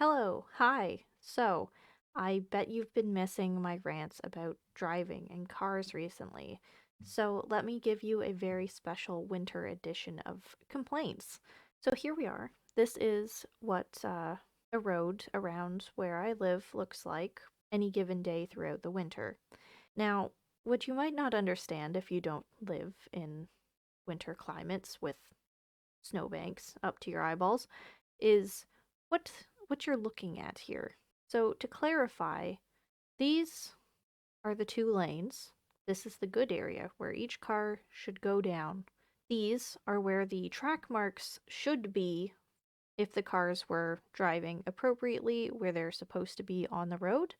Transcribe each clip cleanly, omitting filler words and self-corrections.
Hello, hi. So, I bet you've been missing my rants about driving and cars recently. So, let me give you a very special winter edition of complaints. So, here we are. This is what a road around where I live looks like any given day throughout the winter. Now, what you might not understand if you don't live in winter climates with snowbanks up to your eyeballs is what what you're looking at here. So to clarify, these are the two lanes. This is the good area where each car should go down. These are where the track marks should be if the cars were driving appropriately where they're supposed to be on the road.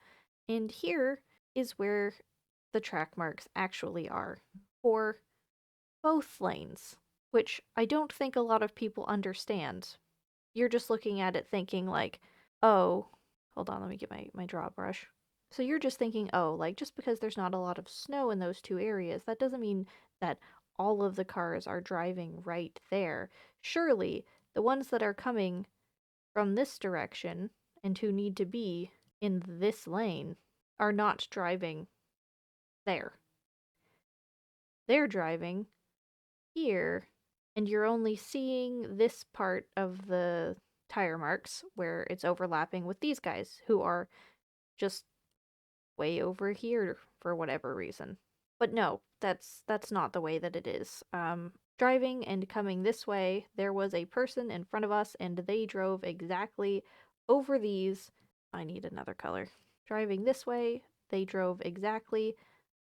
And here is where the track marks actually are for both lanes, which I don't think a lot of people understand. You're just looking at it thinking like, oh, hold on, let me get my draw brush. So you're just thinking, oh, like just because there's not a lot of snow in those two areas, that doesn't mean that all of the cars are driving right there. Surely the ones that are coming from this direction and who need to be in this lane are not driving there. They're driving here, and you're only seeing this part of the tire marks where it's overlapping with these guys who are just way over here for whatever reason. But no, that's not the way that it is. Driving and coming this way, there was a person in front of us and they drove exactly over these. I need another color. Driving this way, they drove exactly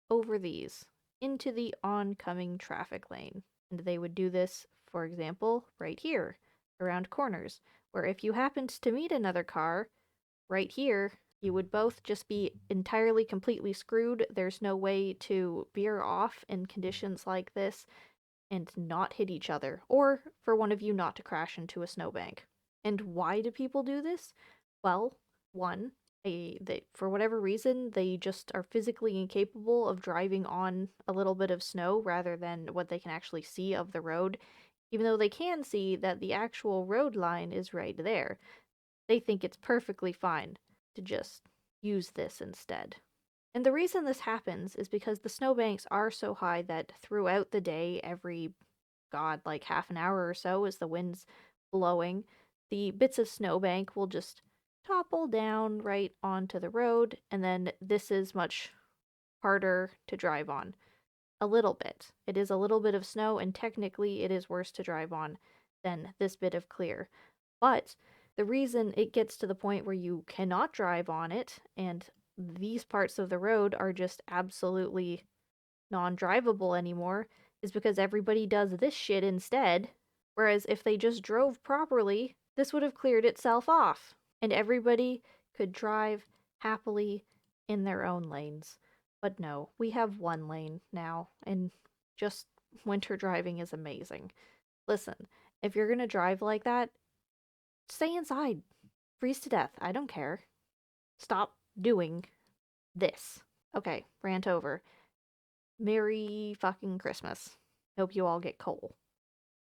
over these into the oncoming traffic lane. And they would do this, for example, right here, around corners, where if you happened to meet another car right here, you would both just be entirely, completely screwed. There's no way to veer off in conditions like this and not hit each other, or for one of you not to crash into a snowbank. And why do people do this? Well, one, for whatever reason, they just are physically incapable of driving on a little bit of snow rather than what they can actually see of the road, even though they can see that the actual road line is right there. They think it's perfectly fine to just use this instead. And the reason this happens is because the snowbanks are so high that throughout the day, every like half an hour or so, as the wind's blowing, the bits of snowbank will just topple down right onto the road, and then this is much harder to drive on. A little bit. It is a little bit of snow, and technically it is worse to drive on than this bit of clear. But the reason it gets to the point where you cannot drive on it, and these parts of the road are just absolutely non drivable anymore, is because everybody does this shit instead. Whereas if they just drove properly, this would have cleared itself off, and everybody could drive happily in their own lanes. But no, we have one lane now, and just winter driving is amazing. Listen, if you're gonna drive like that, stay inside. Freeze to death. I don't care. Stop doing this. Okay, rant over. Merry fucking Christmas. Hope you all get coal.